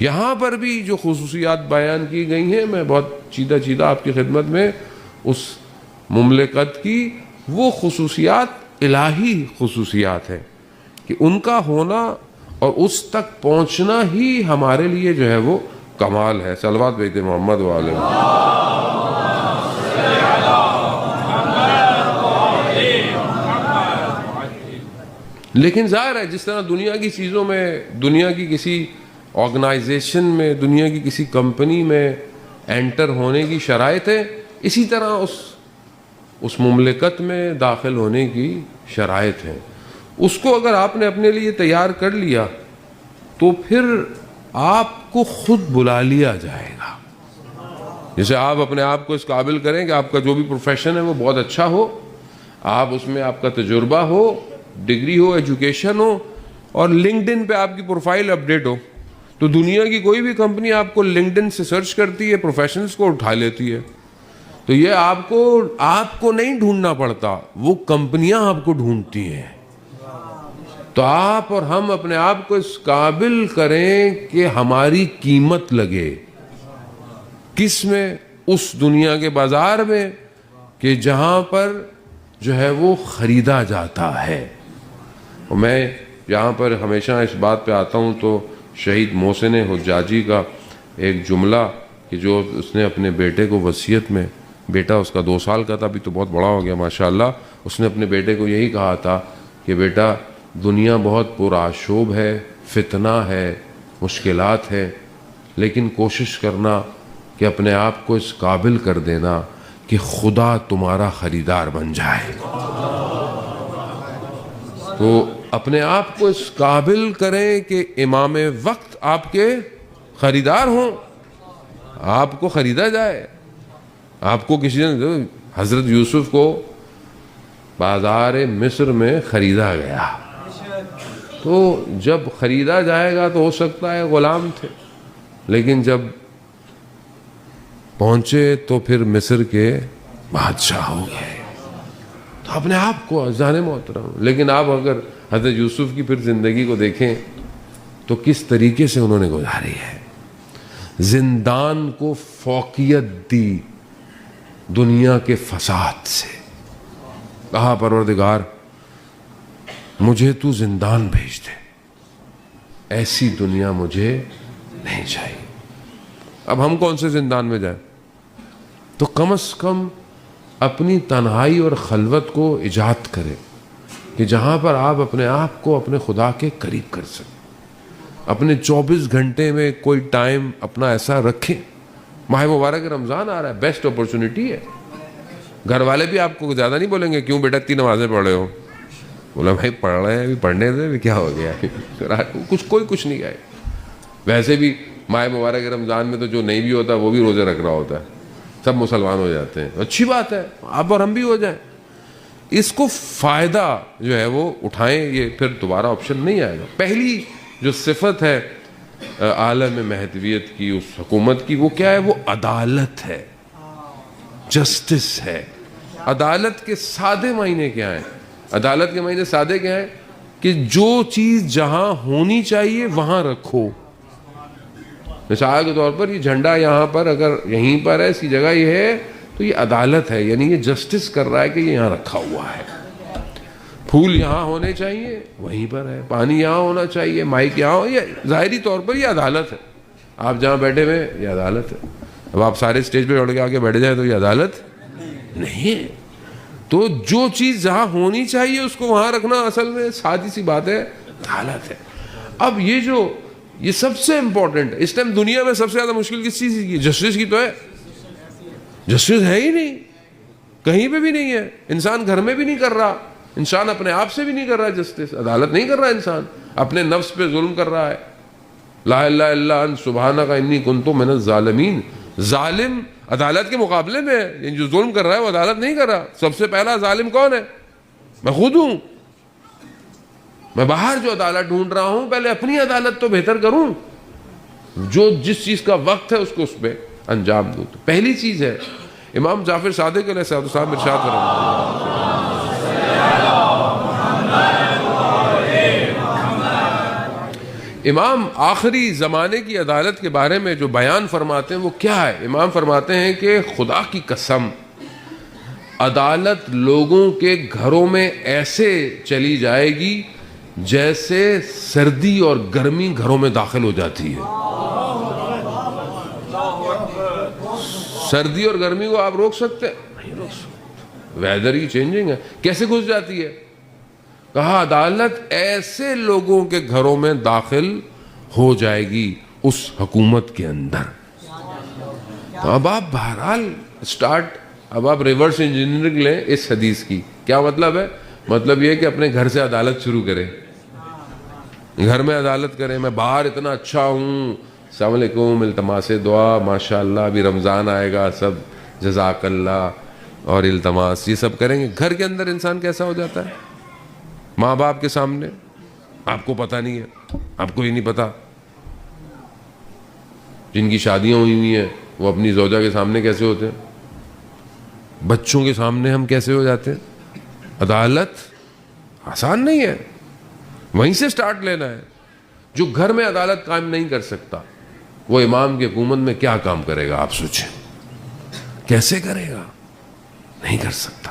یہاں پر بھی جو خصوصیات بیان کی گئی ہیں، میں بہت چیدہ چیدہ آپ کی خدمت میں اس مملکت کی وہ خصوصیات الہی خصوصیات ہیں کہ ان کا ہونا اور اس تک پہنچنا ہی ہمارے لیے جو ہے وہ کمال ہے. صلوات بھیجتے محمد والے. لیکن ظاہر ہے جس طرح دنیا کی چیزوں میں، دنیا کی کسی آرگنائزیشن میں، دنیا کی کسی کمپنی میں انٹر ہونے کی شرائط ہے، اسی طرح اس مملکت میں داخل ہونے کی شرائط ہیں. اس کو اگر آپ نے اپنے لیے تیار کر لیا تو پھر آپ کو خود بلا لیا جائے گا. جیسے آپ اپنے آپ کو اس قابل کریں کہ آپ کا جو بھی پروفیشن ہے وہ بہت اچھا ہو، آپ اس میں آپ کا تجربہ ہو، ڈگری ہو، ایجوکیشن ہو، اور لنکڈ پہ آپ کی پروفائل اپڈیٹ ہو، تو دنیا کی کوئی بھی کمپنی آپ کو لنکڈ سے سرچ کرتی ہے، پروفیشنز کو اٹھا لیتی ہے. تو یہ آپ کو نہیں ڈھونڈنا پڑتا، وہ کمپنیاں آپ کو ڈھونڈتی ہیں. تو آپ اور ہم اپنے آپ کو اس قابل کریں کہ ہماری قیمت لگے. کس میں؟ اس دنیا کے بازار میں کہ جہاں پر جو ہے وہ خریدا جاتا ہے. اور میں یہاں پر ہمیشہ اس بات پہ آتا ہوں تو شہید محسن حجاجی کا ایک جملہ کہ جو اس نے اپنے بیٹے کو وصیت میں، بیٹا اس کا 2 سال کا تھا، ابھی تو بہت بڑا ہو گیا ماشاءاللہ، اس نے اپنے بیٹے کو یہی کہا تھا کہ بیٹا دنیا بہت پرآشوب ہے، فتنہ ہے، مشکلات ہے، لیکن کوشش کرنا کہ اپنے آپ کو اس قابل کر دینا کہ خدا تمہارا خریدار بن جائے. تو اپنے آپ کو اس قابل کریں کہ امام وقت آپ کے خریدار ہوں، آپ کو خریدا جائے. آپ کو کسی نے، حضرت یوسف کو بازار مصر میں خریدا گیا، تو جب خریدا جائے گا تو ہو سکتا ہے غلام تھے، لیکن جب پہنچے تو پھر مصر کے بادشاہ ہو گئے. تو اپنے آپ کو عزیزان محترم، لیکن آپ اگر حضرت یوسف کی پھر زندگی کو دیکھیں تو کس طریقے سے انہوں نے گزاری ہے. زندان کو فوقیت دی دنیا کے فساد سے. کہا پروردگار مجھے تو زندان بھیج دے، ایسی دنیا مجھے نہیں چاہیے. اب ہم کون سے زندان میں جائیں؟ تو کم از کم اپنی تنہائی اور خلوت کو ایجاد کریں کہ جہاں پر آپ اپنے آپ کو اپنے خدا کے قریب کر سکیں. اپنے 24 گھنٹے میں کوئی ٹائم اپنا ایسا رکھیں. ماہ مبارک رمضان آ رہا ہے، بیسٹ اپرچونٹی ہے. گھر والے بھی آپ کو زیادہ نہیں بولیں گے کیوں بیٹا اتنی نمازیں پڑھ رہے ہو. بولا بھائی پڑھ رہے ہیں، ابھی پڑھنے سے بھی کیا ہو گیا، کچھ نہیں گئے. ویسے بھی ماہ مبارک رمضان میں تو جو نہیں بھی ہوتا وہ بھی روزے رکھ رہا ہوتا ہے، سب مسلمان ہو جاتے ہیں. اچھی بات ہے، آپ اور ہم بھی ہو جائیں. اس کو فائدہ جو ہے وہ اٹھائیں، یہ پھر دوبارہ آپشن نہیں آئے گا. پہلی جو صفت ہے عالم مہدویت کی، اس حکومت کی، وہ کیا ہے؟ وہ عدالت ہے، جسٹس ہے. عدالت کے سادے معنی کیا ہیں؟ عدالت کے معنی سادے کیا ہیں؟ کہ جو چیز جہاں ہونی چاہیے وہاں رکھو. مثال کے طور پر یہ جھنڈا یہاں پر اگر یہیں پر ہے، اسی جگہ یہ ہے، تو یہ عدالت ہے، یعنی یہ جسٹس کر رہا ہے کہ یہ یہاں رکھا ہوا ہے. پھول یہاں ہونے چاہیے، وہیں پر ہے. پانی یہاں ہونا چاہیے، مائک یہاں ہو. یہ ظاہری طور پر یہ عدالت ہے. آپ جہاں بیٹھے ہوئے یہ عدالت ہے. اب آپ سارے اسٹیج پہ اڑ کے آگے بیٹھ جائیں تو یہ عدالت نہیں ہے. تو جو چیز جہاں ہونی چاہیے اس کو وہاں رکھنا اصل میں سادی سی بات ہے، عدالت ہے. اب یہ سب سے امپورٹنٹ ہے. اس ٹائم دنیا میں سب سے زیادہ مشکل کس چیز کی؟ جسٹس کی تو ہے. جسٹس ہے ہی نہیں، کہیں پہ بھی نہیں ہے. انسان گھر میں بھی نہیں کر رہا، انسان اپنے آپ سے بھی نہیں کر رہا جسٹس، عدالت نہیں کر رہا. انسان اپنے نفس پہ ظلم کر رہا ہے. لا الہ الا انت سبحانک انی کنت من الظالمین. ظالم عدالت کے مقابلے میں ہے، جو ظلم کر رہا ہے وہ عدالت نہیں کر رہا. سب سے پہلا ظالم کون ہے؟ میں خود ہوں. میں باہر جو عدالت ڈھونڈ رہا ہوں، پہلے اپنی عدالت تو بہتر کروں. جو جس چیز کا وقت ہے اس کو اس پہ انجام دوں. تو پہلی چیز ہے امام جعفر صادق علیہ السلام ارشاد فرماتے امام آخری زمانے کی عدالت کے بارے میں جو بیان فرماتے ہیں وہ کیا ہے؟ امام فرماتے ہیں کہ خدا کی قسم، عدالت لوگوں کے گھروں میں ایسے چلی جائے گی جیسے سردی اور گرمی گھروں میں داخل ہو جاتی ہے۔ سردی اور گرمی کو آپ روک سکتے ہیں؟ نہیں روک سکتے، ویدر ہی چینجنگ ہے، کیسے گھس جاتی ہے؟ کہا عدالت ایسے لوگوں کے گھروں میں داخل ہو جائے گی اس حکومت کے اندر۔ تو اب آپ بہرحال اب آپ ریورس انجینئرنگ لیں اس حدیث کی۔ کیا مطلب ہے؟ مطلب یہ کہ اپنے گھر سے عدالت شروع کریں، گھر میں عدالت کریں۔ میں باہر اتنا اچھا ہوں، السلام علیکم، التماس دعا، ماشاءاللہ ابھی رمضان آئے گا، سب جزاک اللہ اور التماس، یہ سب کریں گے۔ گھر کے اندر انسان کیسا ہو جاتا ہے؟ ماں باپ کے سامنے آپ کو پتہ نہیں ہے، آپ کو ہی نہیں پتا۔ جن کی شادیاں ہوئی ہیں وہ اپنی زوجہ کے سامنے کیسے ہوتے ہیں؟ بچوں کے سامنے ہم کیسے ہو جاتے ہیں؟ عدالت آسان نہیں ہے، وہیں سے سٹارٹ لینا ہے۔ جو گھر میں عدالت قائم نہیں کر سکتا وہ امام کی حکومت میں کیا کام کرے گا؟ آپ سوچیں، کیسے کرے گا؟ نہیں کر سکتا۔